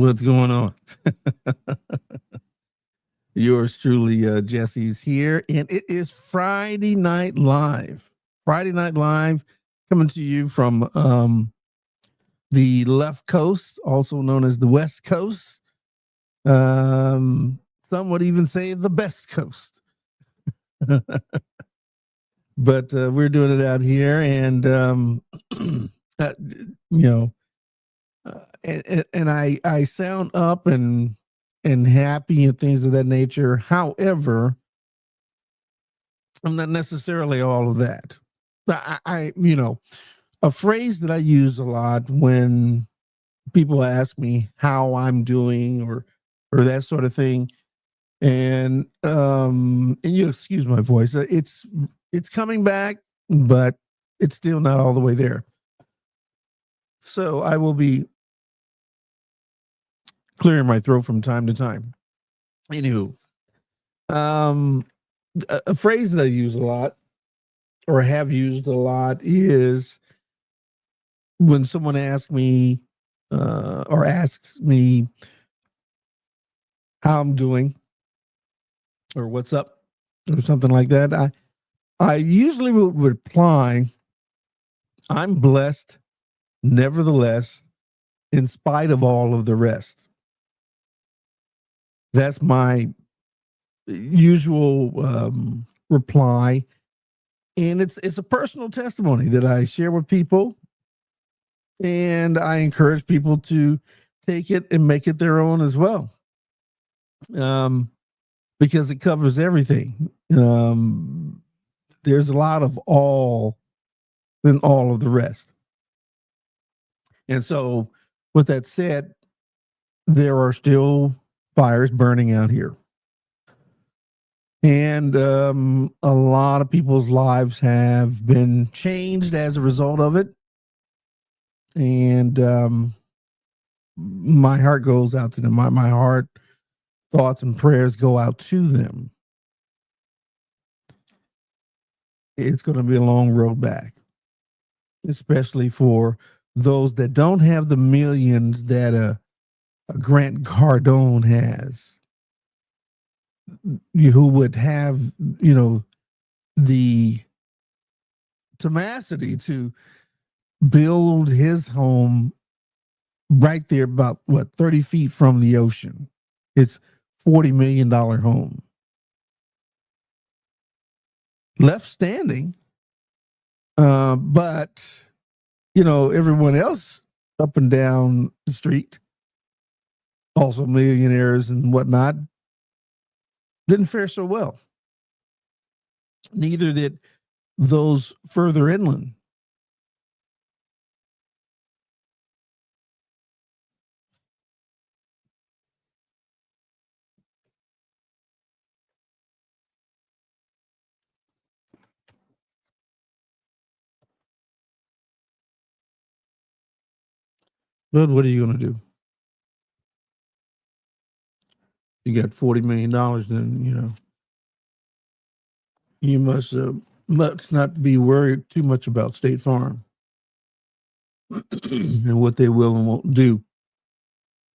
What's going on? Yours truly, Jesse's here, and it is Friday Night Live. Friday Night Live coming to you from the left coast, also known as the West Coast. Some would even say the best coast. But we're doing it out here, and you know, and I sound up and happy and things of that nature. However, I'm not necessarily all of that. I a phrase that I use a lot when people ask me how I'm doing or that sort of thing. And you excuse my voice. It's coming back, but it's still not all the way there. So I will be clearing my throat from time to time. Anywho, a phrase that I use a lot or have used a lot is when someone asks me or asks me how I'm doing or what's up or something like that. I usually would reply, I'm blessed, nevertheless, in spite of all of the rest. That's my usual reply. And it's a personal testimony that I share with people. And I encourage people to take it and make it their own as well. Because it covers everything. There's a lot of all than all of the rest. And so, with that said, there are still fires burning out here. And a lot of people's lives have been changed as a result of it. And my heart goes out to them. My heart, thoughts, and prayers go out to them. It's going to be a long road back, especially for those that don't have the millions that a Grant Cardone has, who would have, the tenacity to build his home right there about 30 feet from the ocean. It's $40 million home. Left standing. But, everyone else up and down the street, also millionaires and whatnot, didn't fare so well. Neither did those further inland. But what are you going to do? You got $40 million, then, you must not be worried too much about State Farm and what they will and won't do.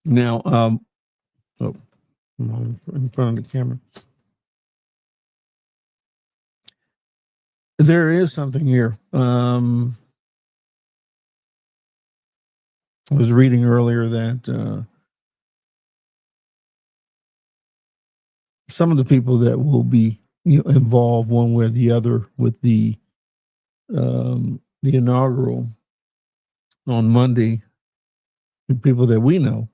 Now, I'm in front of the camera. There is something here. I was reading earlier that some of the people that will be involved one way or the other with the inaugural on Monday, people that we know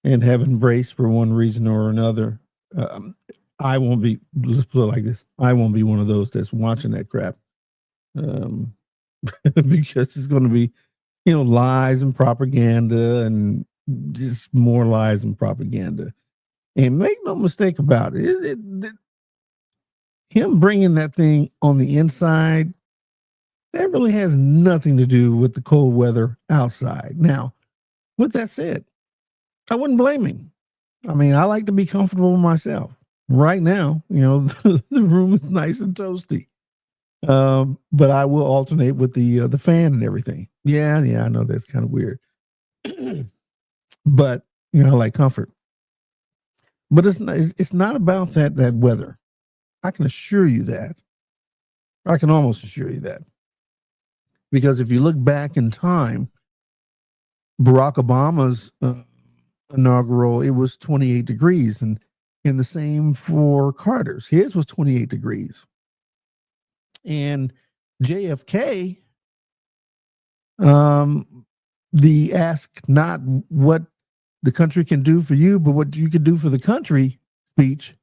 and have embraced for one reason or another. I won't be, let's put it like this, I won't be one of those that's watching that crap. Because it's going to be, lies and propaganda and just more lies and propaganda. And make no mistake about it, him bringing that thing on the inside, that really has nothing to do with the cold weather outside. Now, with that said, I wouldn't blame him. I mean, I like to be comfortable myself. Right now, the room is nice and toasty. But I will alternate with the fan and everything. Yeah, I know that's kind of weird. but I like comfort. But it's not about that weather. I can assure you that. I can almost assure you that. Because if you look back in time, Barack Obama's inaugural, it was 28 degrees, and the same for Carter's. His was 28 degrees. And JFK, the ask not what the country can do for you, but what you can do for the country speech.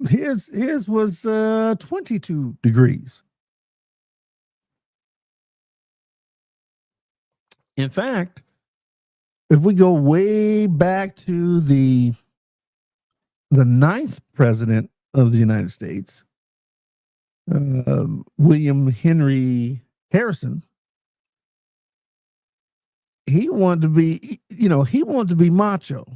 His was 22 degrees. In fact, if we go way back to the ninth president of the United States, William Henry Harrison, he wanted to be, he wanted to be macho.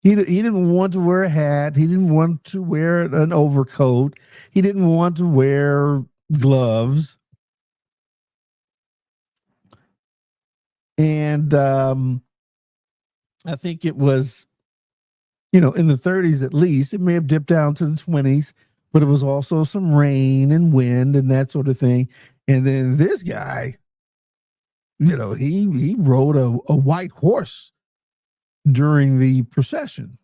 He didn't want to wear a hat. He didn't want to wear an overcoat. He didn't want to wear gloves. And I think it was, in the 30s at least. It may have dipped down to the 20s, but it was also some rain and wind and that sort of thing. And then this guy, he rode a white horse during the procession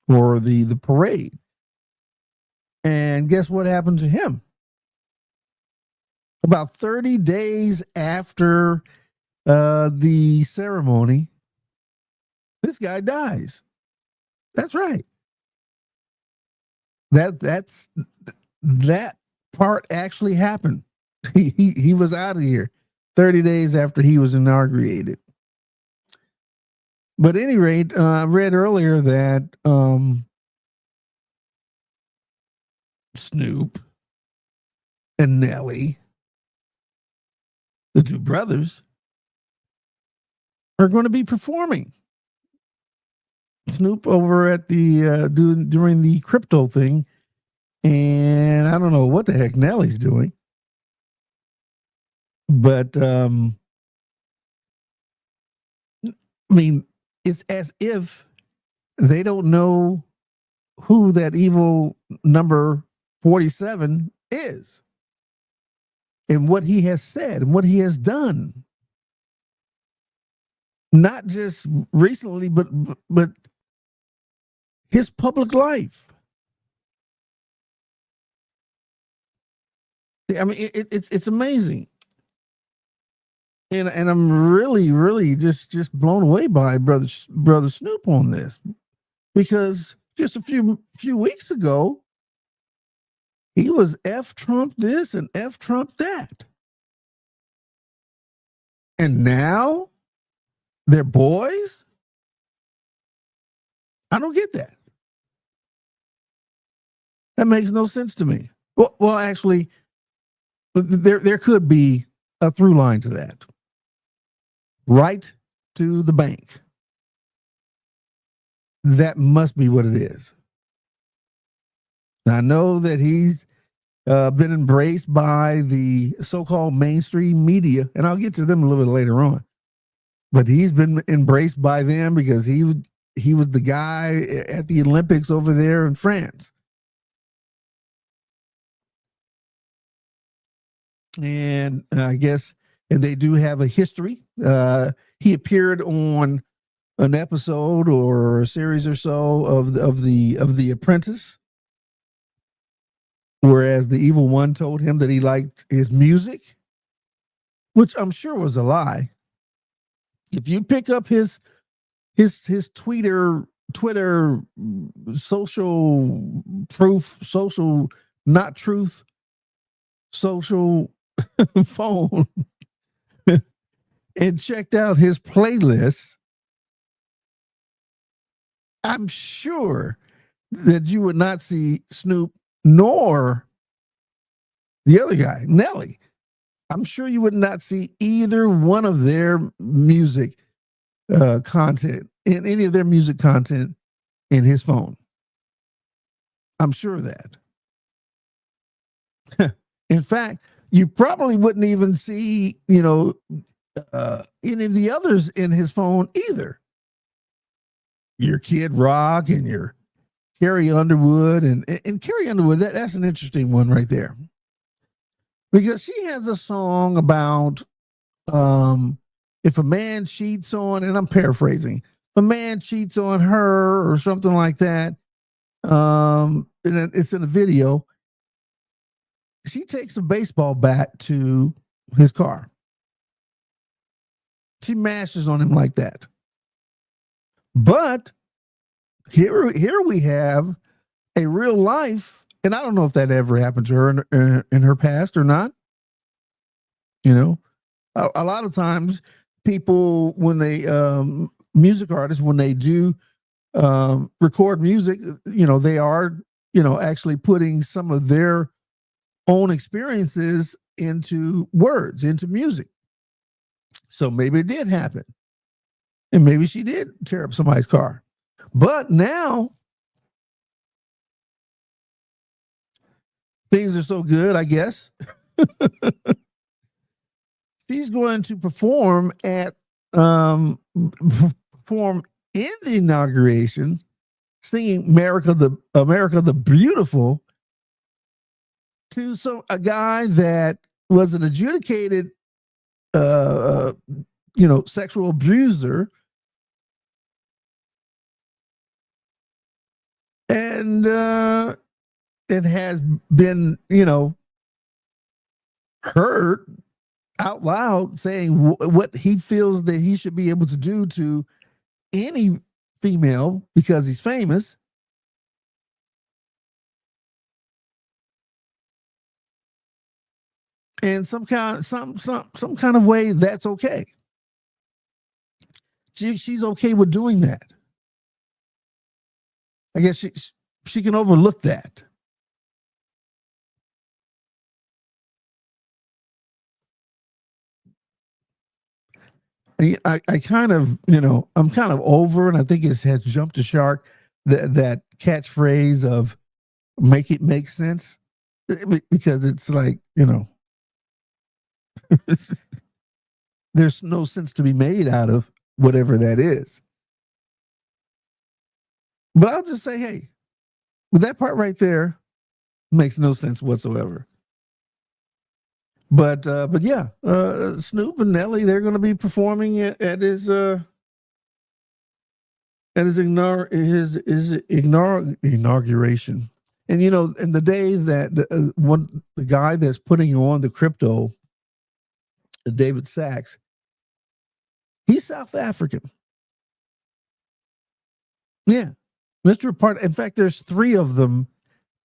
or the parade. And guess what happened to him? About 30 days after the ceremony, this guy dies. That's right. That part actually happened. He was out of here 30 days after he was inaugurated. But at any rate, I read earlier that Snoop and Nelly, the two brothers, are going to be performing. Snoop over at the during the crypto thing, and I don't know what the heck Nelly's doing, but I mean, it's as if they don't know who that evil number 47 is and what he has said and what he has done. Not just recently, but his public life. I mean, it's amazing, and I'm really just blown away by brother Snoop on this, because just a few weeks ago he was F Trump this and F Trump that, and now they're boys. I don't get that. That makes no sense to me. Well, actually, there could be a through line to that. Right to the bank. That must be what it is. I know that he's been embraced by the so-called mainstream media, and I'll get to them a little bit later on. But he's been embraced by them because he was the guy at the Olympics over there in France. And I guess, and they do have a history. He appeared on an episode or a series or so of the Apprentice, whereas the evil one told him that he liked his music, which I'm sure was a lie. If you pick up his Twitter social proof, social not truth, social phone, and checked out his playlist, I'm sure that you would not see Snoop nor the other guy, Nelly. I'm sure you would not see either one of their music content, in any of their music content, in his phone. I'm sure of that. In fact, You probably wouldn't even see, any of the others in his phone either. Your Kid Rock and your Carrie Underwood, and Carrie Underwood, that's an interesting one right there, because she has a song about if a man cheats on, and I'm paraphrasing, if a man cheats on her or something like that, and it's in a video. She takes a baseball bat to his car. She mashes on him like that. But here we have a real life, and I don't know if that ever happened to her in her past or not. A lot of times people, when they music artists, when they do record music, they are actually putting some of their own experiences into words, into music. So maybe it did happen, and maybe she did tear up somebody's car. But now things are so good, I guess. She's going to perform in the inauguration, singing America the Beautiful, to a guy that was an adjudicated sexual abuser, and it has been heard out loud saying what he feels that he should be able to do to any female because he's famous. And some kind of way, that's okay. She's okay with doing that. I guess she can overlook that. I kind of, I'm kind of over, and I think it has jumped the shark, that catchphrase of "make it make sense," because it's like, there's no sense to be made out of whatever that is. But I'll just say, hey, with that part right there, makes no sense whatsoever. But yeah, Snoop and Nelly, they're going to be performing at his inauguration. And in the day that the guy that's putting on the crypto, David Sachs, he's South African. Yeah, Mr. Part. In fact, there's 3 of them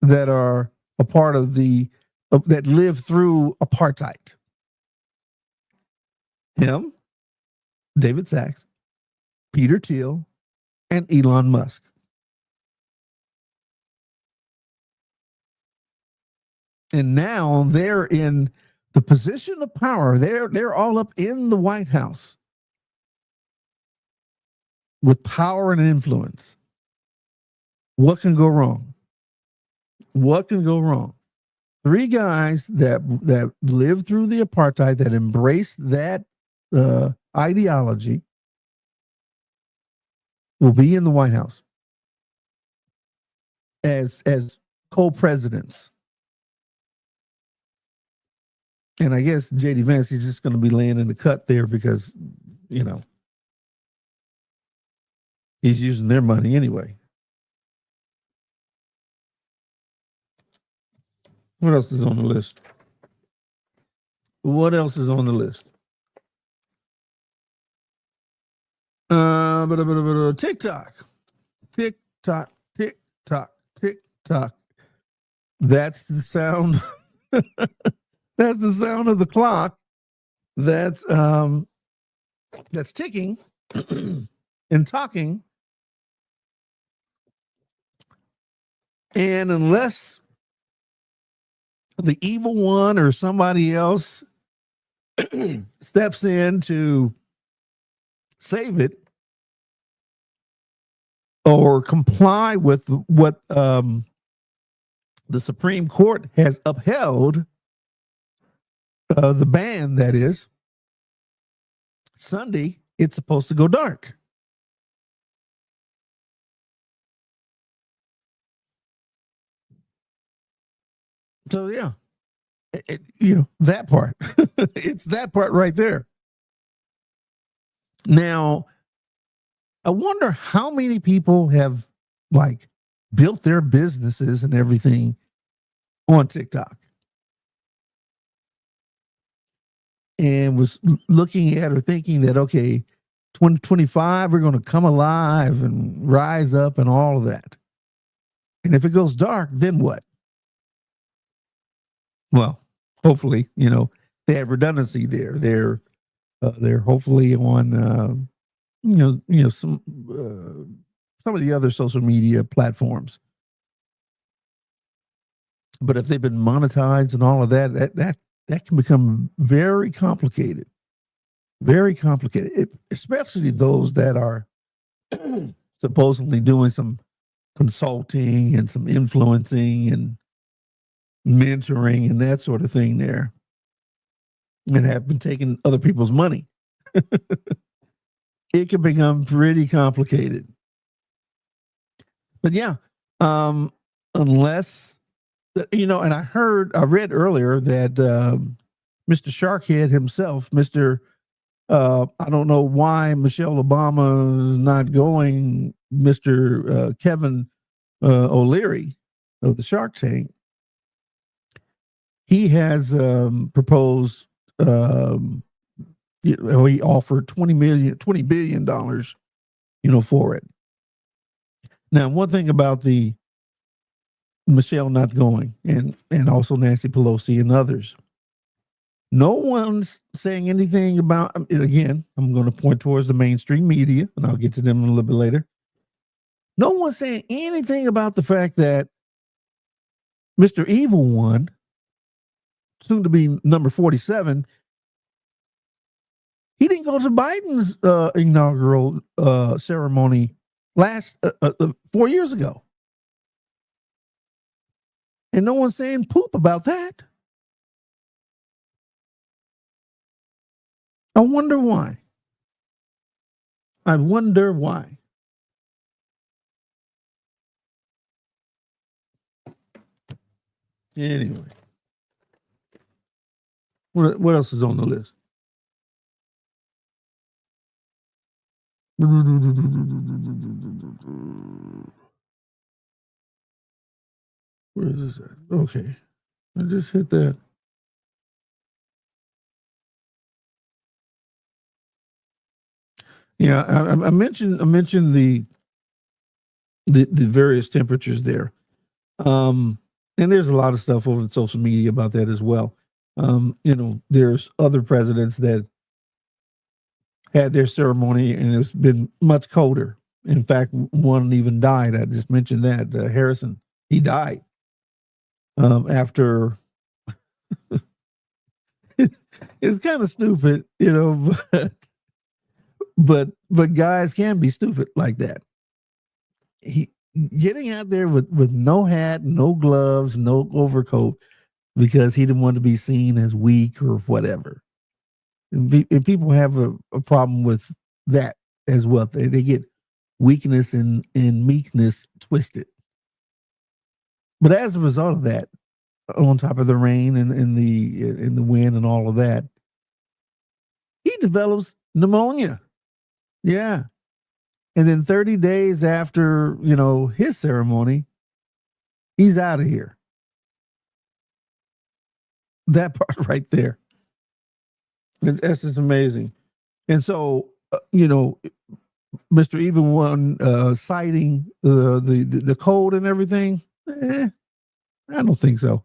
that are a part of that lived through apartheid. Him, David Sachs, Peter Thiel, and Elon Musk. And now they're in the position of power. They're all up in the White House with power and influence. What can go wrong? What can go wrong? 3 guys that lived through the apartheid, that embraced that ideology, will be in the White House as co-presidents. And I guess JD Vance is just going to be laying in the cut there because, he's using their money anyway. What else is on the list? What else is on the list? TikTok. TikTok. TikTok. TikTok. That's the sound. That's the sound of the clock. That's ticking and talking. And unless the evil one or somebody else steps in to save it or comply with what the Supreme Court has upheld, the band, that is, Sunday, it's supposed to go dark. So yeah, that part. It's that part right there. Now, I wonder how many people have like built their businesses and everything on TikTok and was looking at or thinking that, okay, 2025, we're going to come alive and rise up and all of that. And if it goes dark, then what? Well, hopefully, they have redundancy there. They're hopefully on, some of the other social media platforms. But if they've been monetized and all of that can become very complicated. Very complicated, especially those that are supposedly doing some consulting and some influencing and mentoring and that sort of thing there, and have been taking other people's money. It can become pretty complicated. But yeah, unless and I read earlier that Mr. Sharkhead himself, Mr. I don't know why Michelle Obama is not going, Mr. Kevin O'Leary of the Shark Tank. He has proposed, he offered $20 billion, for it. Now, one thing about the Michelle not going and also Nancy Pelosi and others, no one's saying anything about it. Again, I'm going to point towards the mainstream media, and I'll get to them a little bit later. No one's saying anything about the fact that Mr. Evil One, soon to be number 47, he didn't go to Biden's inaugural ceremony last 4 years ago. And no one's saying poop about that. I wonder why. Anyway, what else is on the list? Where is this at? Okay, I just hit that. Yeah, I mentioned the various temperatures there, and there's a lot of stuff over the social media about that as well. There's other presidents that had their ceremony and it's been much colder. In fact, one even died. I just mentioned that Harrison, he died after. It's kind of stupid, but guys can be stupid like that. He getting out there with no hat, no gloves, no overcoat because he didn't want to be seen as weak or whatever. And people have a problem with that as well. They get weakness and meekness twisted. But as a result of that, on top of the rain and the wind and all of that, he develops pneumonia. Yeah. And then 30 days after, his ceremony, he's out of here. That part right there. That's just amazing. And so, Mr. Even One citing the cold and everything, I don't think so.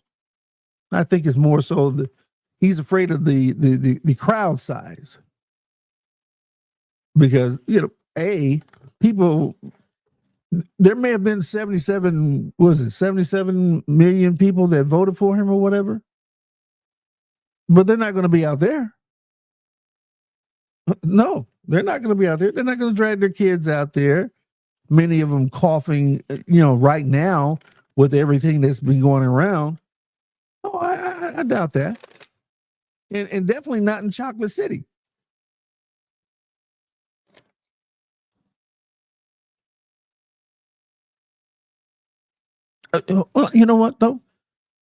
I think it's more so that he's afraid of the crowd size. Because, people, there may have been 77 million people that voted for him or whatever, but they're not going to be out there. No, they're not going to be out there. They're not going to drag their kids out there. Many of them coughing, right now with everything that's been going around. Oh, I doubt that. and definitely not in Chocolate City. Well, you know what though?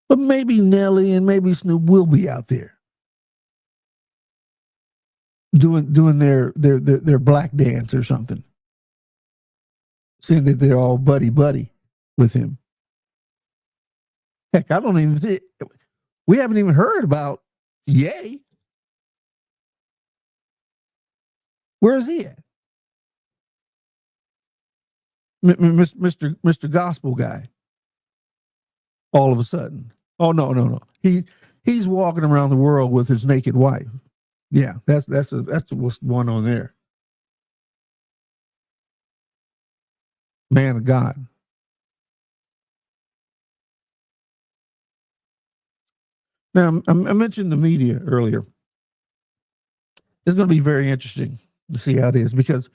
But maybe Nelly and maybe Snoop will be out there doing their black dance or something, saying that they're all buddy buddy with him. Heck, I don't even think we haven't even heard about Ye. Where is he at? Mr. Gospel guy. All of a sudden, oh no, he's walking around the world with his naked wife. Yeah, that's what's going on there. Man of God. Now I mentioned the media earlier. It's going to be very interesting to see how it is because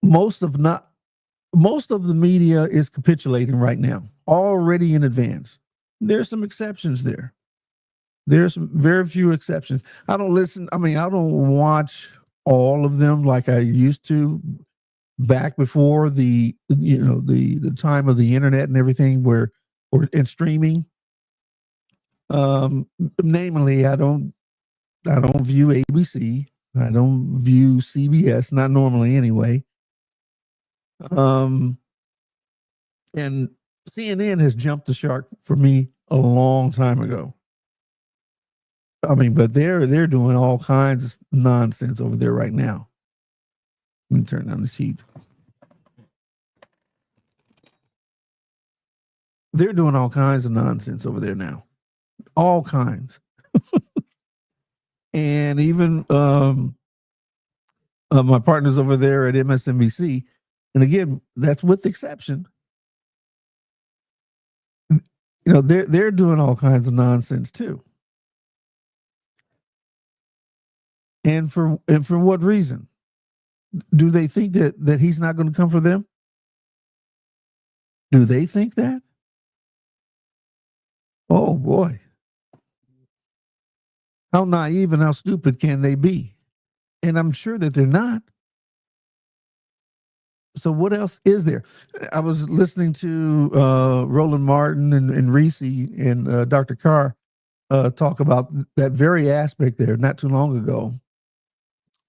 most of not most of the media is capitulating right now, already in advance. There's some exceptions there. There's some very few exceptions. I don't listen. I mean, I don't watch all of them like I used to back before the time of the internet and everything where or and streaming. Um, Namely, I don't view ABC. I don't view CBS, not normally anyway. Um, and CNN has jumped the shark for me a long time ago. I mean, but they're doing all kinds of nonsense over there right now. Let me turn down this heat. They're doing all kinds of nonsense over there now. All kinds. And even my partners over there at MSNBC, and again, that's with exception. They're doing all kinds of nonsense too. And for what reason? Do they think that he's not going to come for them? Do they think that? Oh boy. How naive and how stupid can they be? And I'm sure that they're not. So what else is there? I was listening to Roland Martin and Reese and Dr. Carr talk about that very aspect there not too long ago.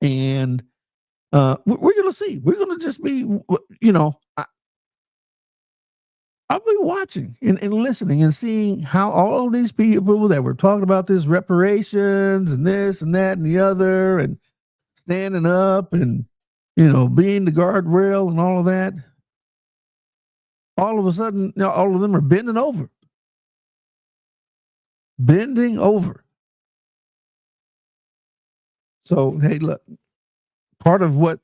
And we're going to see. We're going to just be, I'll be watching and listening and seeing how all of these people that were talking about this reparations and this and that and the other and standing up and, being the guardrail and all of that. All of a sudden, all of them are bending over. Bending over. So, hey, look, part of what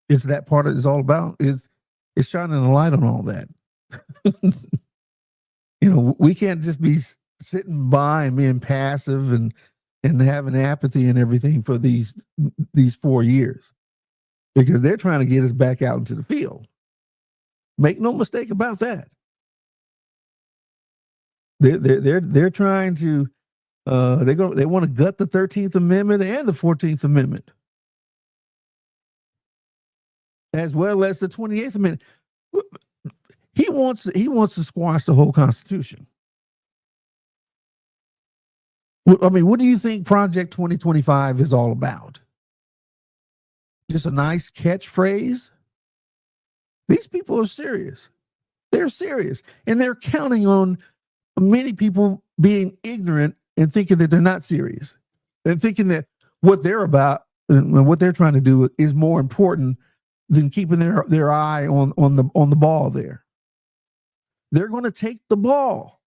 that part is all about is shining a light on all that. We can't just be sitting by and being passive and having apathy and everything for these 4 years because they're trying to get us back out into the field. Make no mistake about that. They're trying to they want to gut the 13th Amendment and the 14th Amendment as well as the 28th Amendment. He wants to squash the whole Constitution. I mean, what do you think Project 2025 is all about? Just a nice catchphrase? These people are serious. They're serious. And they're counting on many people being ignorant and thinking that they're not serious. They're thinking that what they're about and what they're trying to do is more important than keeping their eye on the ball there. They're going to take the ball.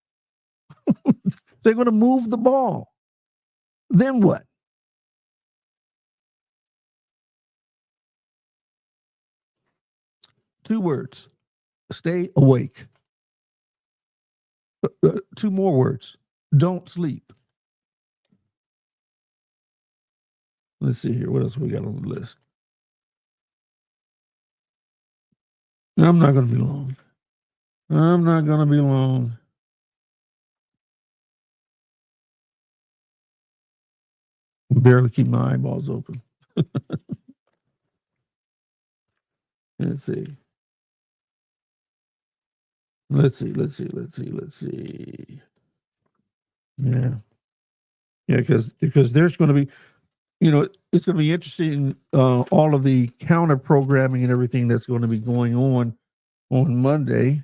They're going to move the ball. Then what? Two words. Stay awake. 2 more words. Don't sleep. Let's see here. What else we got on the list? I'm not going to be long. I'm not going to be long. Barely keep my eyeballs open. Let's see. Let's see. Yeah. Yeah, because there's going to be, it's going to be interesting. All of the counter programming and everything that's going to be going on Monday.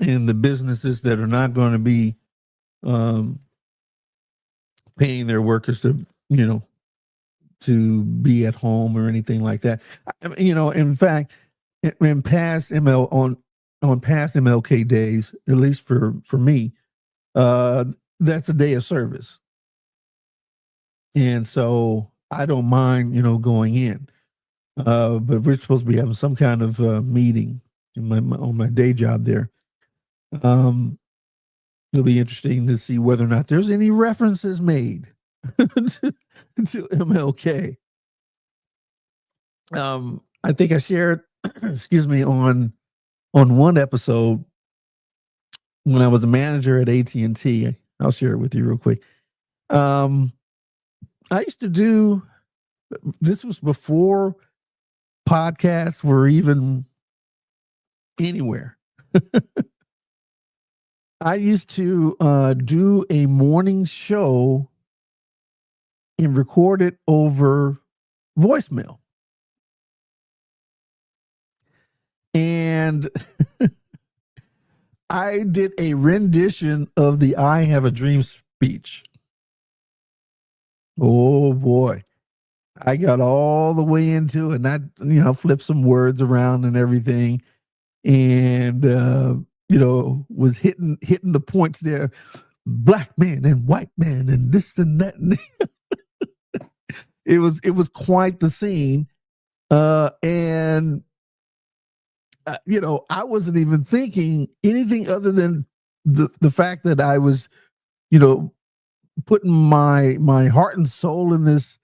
And the businesses that are not going to be paying their workers to, to be at home or anything like that. In fact, in past on past MLK days, at least for me, that's a day of service, and so I don't mind, going in. But we're supposed to be having some kind of meeting on my day job there. It'll be interesting to see whether or not there's any references made to MLK. I think I shared, excuse me, on one episode when I was a manager at AT&T. I'll share it with you real quick. I used to do, this was before podcasts were even anywhere. I used to do a morning show and record it over voicemail. And I did a rendition of the I Have a Dream speech. Oh boy. I got all the way into it, and I, flipped some words around and everything. And, was hitting the points there. Black man and white man and this and that. And it was quite the scene. And I wasn't even thinking anything other than the fact that I was, putting my heart and soul in this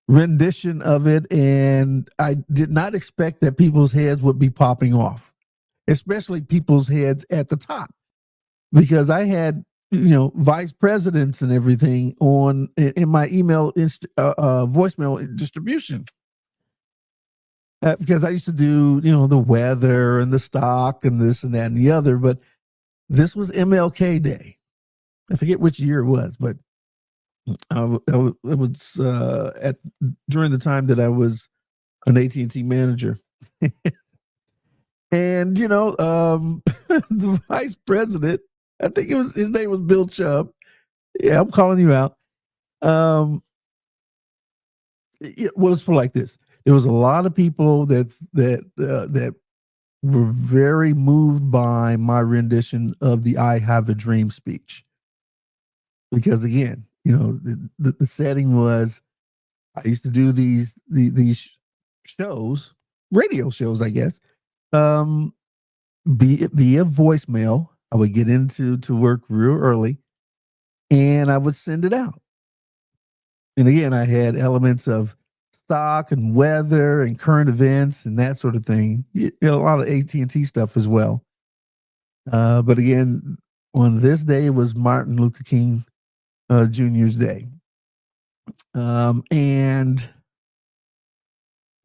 rendition of it, and I did not expect that people's heads would be popping off, especially people's heads at the top, because I had vice presidents and everything in my email voicemail distribution. Because I used to do, the weather and the stock and this and that and the other, but this was MLK Day. I forget which year it was, but it was during the time that I was an AT&T manager. And, the vice president, I think his name was Bill Chubb. Yeah, I'm calling you out. Well, let's put it like this. There was a lot of people that were very moved by my rendition of the I Have a Dream speech. Because again, the setting was, I used to do these shows, radio shows, I guess, via voicemail. I would get into work real early, and I would send it out. And again, I had elements of stock and weather and current events and that sort of thing. A lot of AT&T stuff as well. But again, on this day was Martin Luther King Jr.'s day. And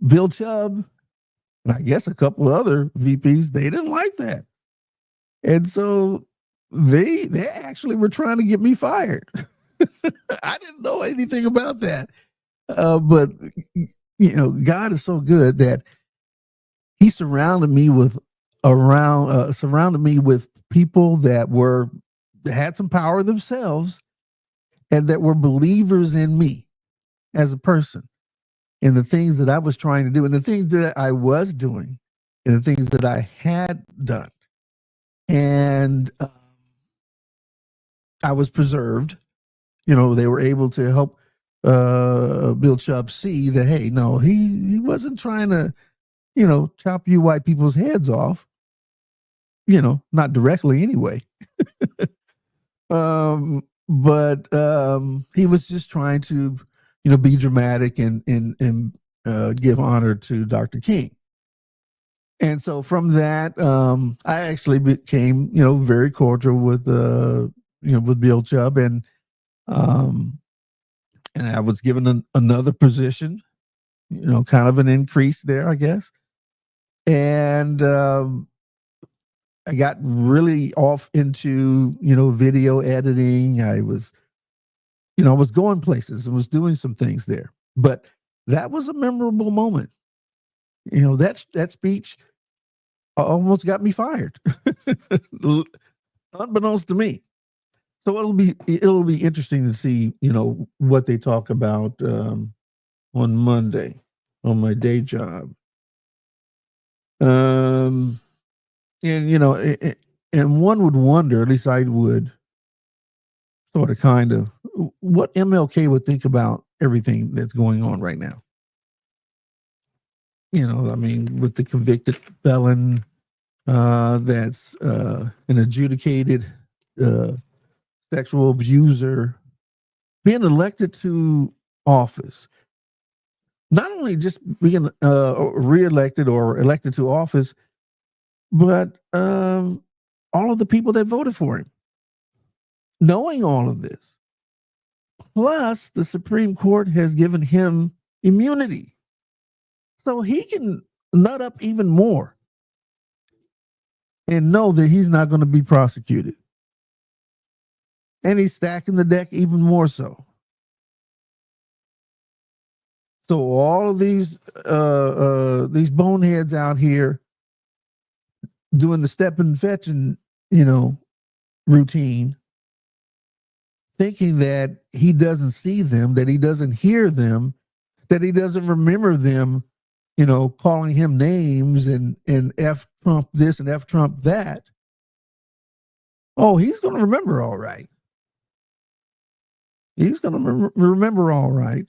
Bill Chubb, and I guess a couple other VPs, they didn't like that. And so they actually were trying to get me fired. I didn't know anything about that. But God is so good that he surrounded me with people that had some power themselves and that were believers in me as a person and the things that I was trying to do and the things that I was doing and the things that I had done. And I was preserved. They were able to help Bill Chubb see that, hey, no, he wasn't trying to, chop you white people's heads off, not directly anyway. But he was just trying to, be dramatic and give honor to Dr. King. And so from that, I actually became, very cordial with, with Bill Chubb, um, and I was given another position, kind of an increase there, I guess. And I got really off into, video editing. I was going places and was doing some things there. But that was a memorable moment. That speech almost got me fired, unbeknownst to me. So it'll be interesting to see, what they talk about on Monday on my day job. And and one would wonder, at least I would, sort of kind of, what MLK would think about everything that's going on right now. I mean, with the convicted felon, that's an adjudicated uh, sexual abuser being elected to office, not only just being reelected or elected to office, but all of the people that voted for him, knowing all of this. Plus, the Supreme Court has given him immunity. So he can nut up even more and know that he's not going to be prosecuted. And he's stacking the deck even more so. So all of these boneheads out here doing the step and fetching, routine, thinking that he doesn't see them, that he doesn't hear them, that he doesn't remember them, calling him names and F Trump this and F Trump that. Oh, he's going to remember all right. He's going to remember all right.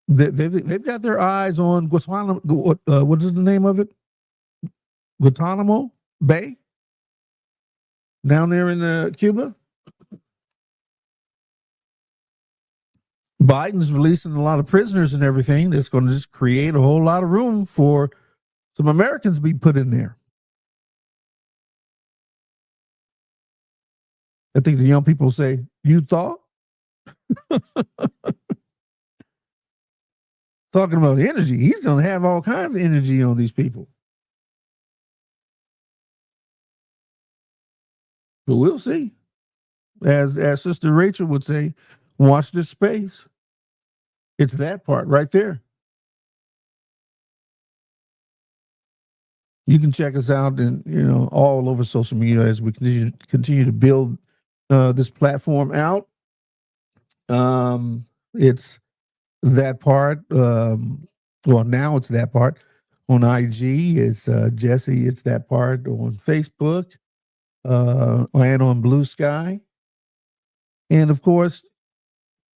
They've got their eyes on Guantanamo. What is the name of it? Guantanamo Bay down there in Cuba. Biden's releasing a lot of prisoners and everything. That's going to just create a whole lot of room for some Americans to be put in there. I think the young people say, "You thought?" Talking about energy, he's going to have all kinds of energy on these people. But we'll see. As Sister Rachel would say, watch this space. It's that part right there. You can check us out and all over social media as we continue to build this platform out. It's that part. Well, now it's that part on IG. It's Jesse. It's that part on Facebook and on Blue Sky. And of course,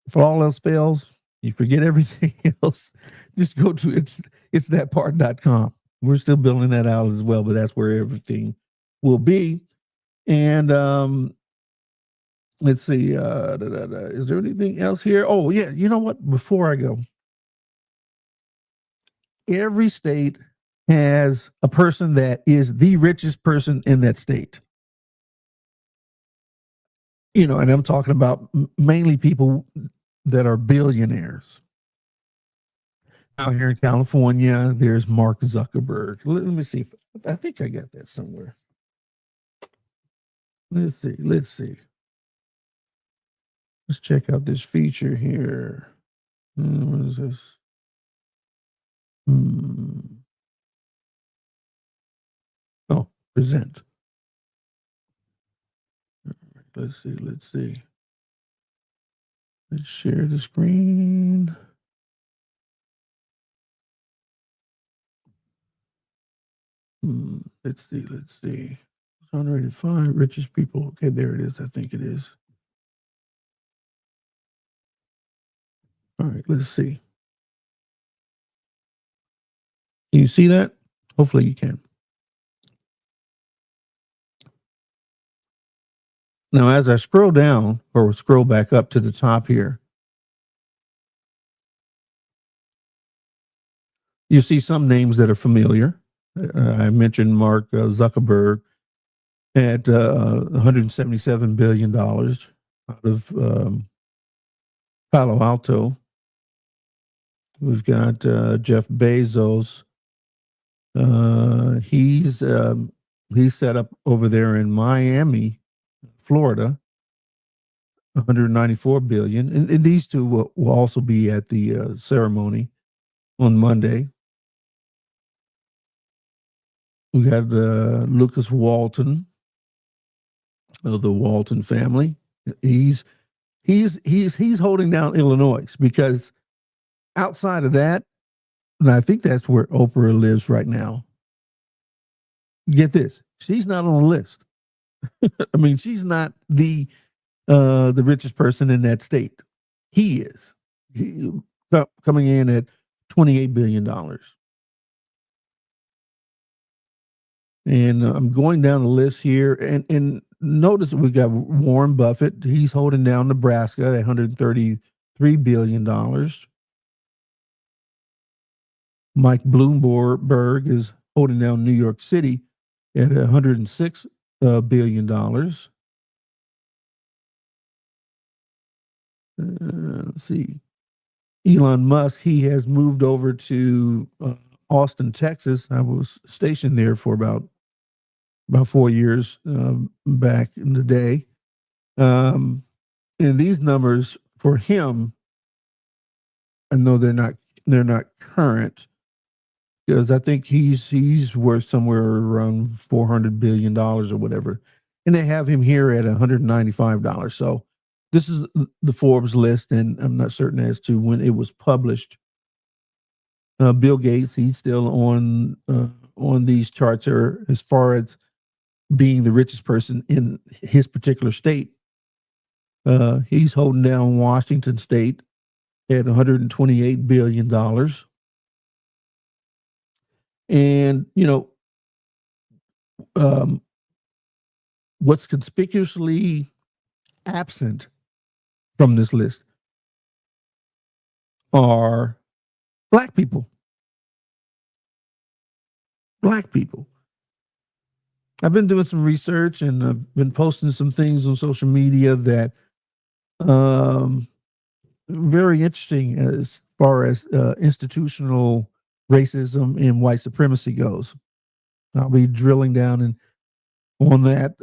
if all else fails, you forget everything else. Just go to it's thatpart.com. We're still building that out as well, but that's where everything will be. And let's see. Is there anything else here? Oh, yeah. You know what? Before I go, every state has a person that is the richest person in that state. And I'm talking about mainly people that are billionaires. Out here in California, there's Mark Zuckerberg. Let me see. I think I got that somewhere. Let's see. Let's check out this feature here. What is this? Oh, present. Let's see. Let's share the screen. Let's see. 185 richest people. Okay, there it is. I think it is. All right, let's see. Can you see that? Hopefully you can. Now, as I scroll down or scroll back up to the top here, You see some names that are familiar. I mentioned Mark Zuckerberg at $177 billion out of Palo Alto. We've got Jeff Bezos. He's set up over there in Miami, Florida, 194 billion, and these two will also be at the ceremony on Monday. We got Lucas Walton of the Walton family. He's holding down Illinois, because outside of that, and I think that's where Oprah lives right now. Get this, she's not on the list. I mean, she's not the richest person in that state. He is. Coming in at $28 billion. And I'm going down the list here, and notice we got Warren Buffett. He's holding down Nebraska at $133 billion. Mike Bloomberg is holding down New York City at $106 billion. Let's see. Elon Musk, he has moved over to Austin, Texas. I was stationed there for about 4 years back in the day. And these numbers for him, I know they're not current, because I think he's worth somewhere around $400 billion or whatever, and they have him here at $195. So this is the Forbes list, and I'm not certain as to when it was published. Bill Gates, he's still on these charts, or as far as being the richest person in his particular state. He's holding down Washington State at $128 billion. And, what's conspicuously absent from this list are Black people. Black people. I've been doing some research, and I've been posting some things on social media that very interesting as far as institutional racism and white supremacy goes. I'll be drilling down on that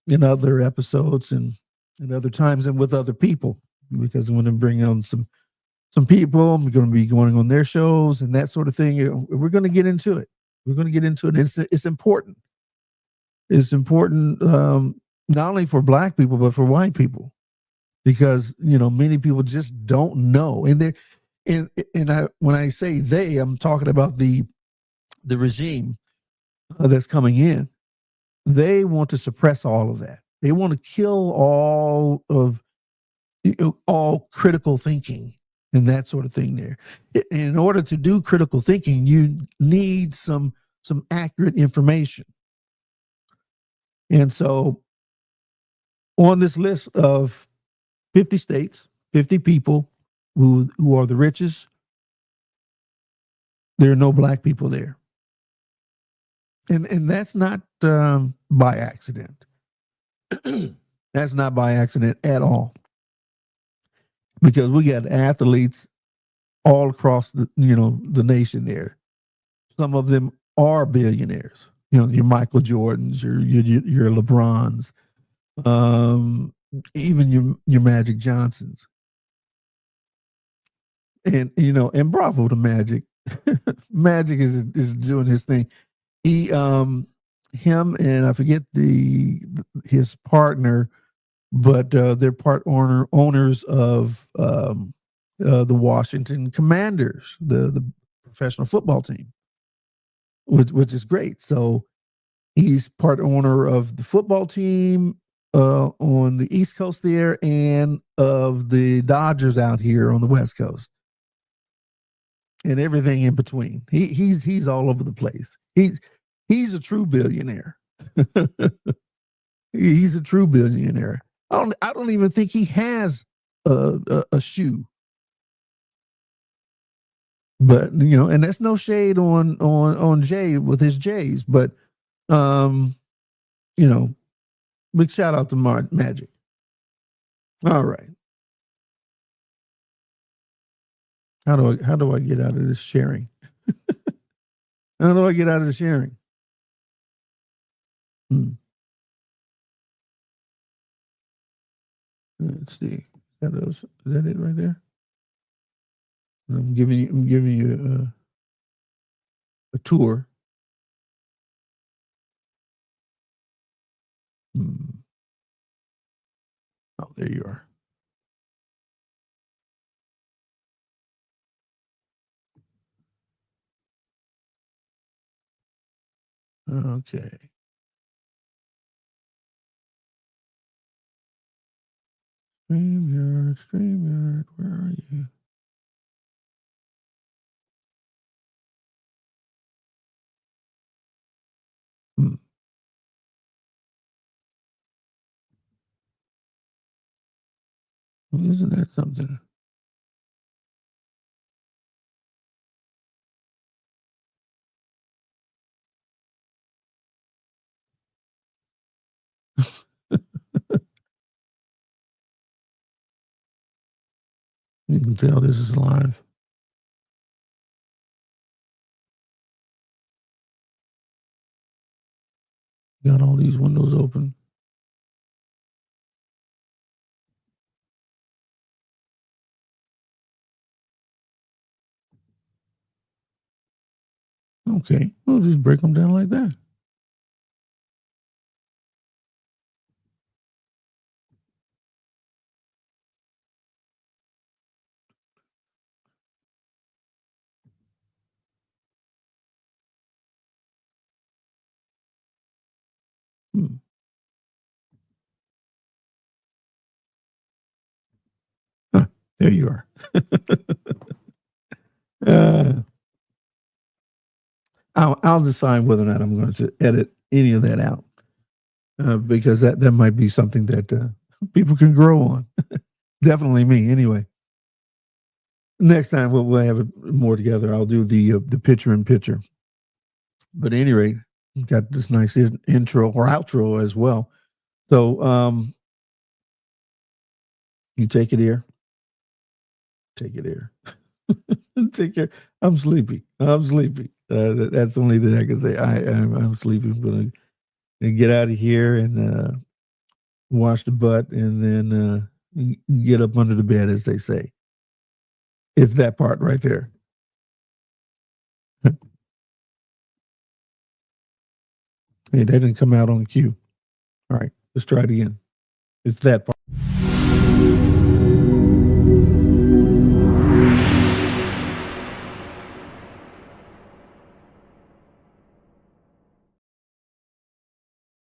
in other episodes and other times, and with other people, because I'm going to bring on some people. I'm going to be going on their shows and that sort of thing. We're going to get into it. We're going to get into it. It's important. It's important not only for Black people, but for white people, because many people just don't know. And when I say they, I'm talking about the regime that's coming in. They want to suppress all of that. They want to kill all critical thinking and that sort of thing there. In order to do critical thinking, you need some accurate information. And so on this list of 50 states, 50 people who are the richest, there are no Black people there. And that's not by accident. That's not by accident at all. Because we got athletes all across the nation there. Some of them are billionaires. Your Michael Jordans, your LeBrons, even your Magic Johnsons. And bravo to Magic. Magic is doing his thing. Him and I forget his partner, but they're part owners of the Washington Commanders, the professional football team, which is great. So he's part owner of the football team on the East Coast there, and of the Dodgers out here on the West Coast, and everything in between. He's all over the place. He's a true billionaire. He's a true billionaire. I don't even think he has a shoe. But and that's no shade on Jay with his Jays, but um, you know, big shout out to Magic. All right. How do I get out of this sharing? How do I get out of the sharing? Let's see. Is that it right there? I'm giving you a tour. Oh, there you are. Okay. StreamYard, where are you? Hmm. Well, isn't that something? You can tell this is live. Got all these windows open. Okay, we'll just break them down like that. Hmm. Huh, there you are. uh, I'll decide whether or not I'm going to edit any of that out because that might be something that people can grow on. Definitely me, anyway. Next time we'll have it more together. I'll do the picture in picture. But at any rate, got this nice intro or outro as well. So you take it here. Take it here. Take care. I'm sleepy. I'm sleepy. That's the only thing I can say. I'm sleepy. I'm gonna get out of here and wash the butt, and then get up under the bed, as they say. It's that part right there. Hey, that didn't come out on cue. All right, let's try it again. It's that part.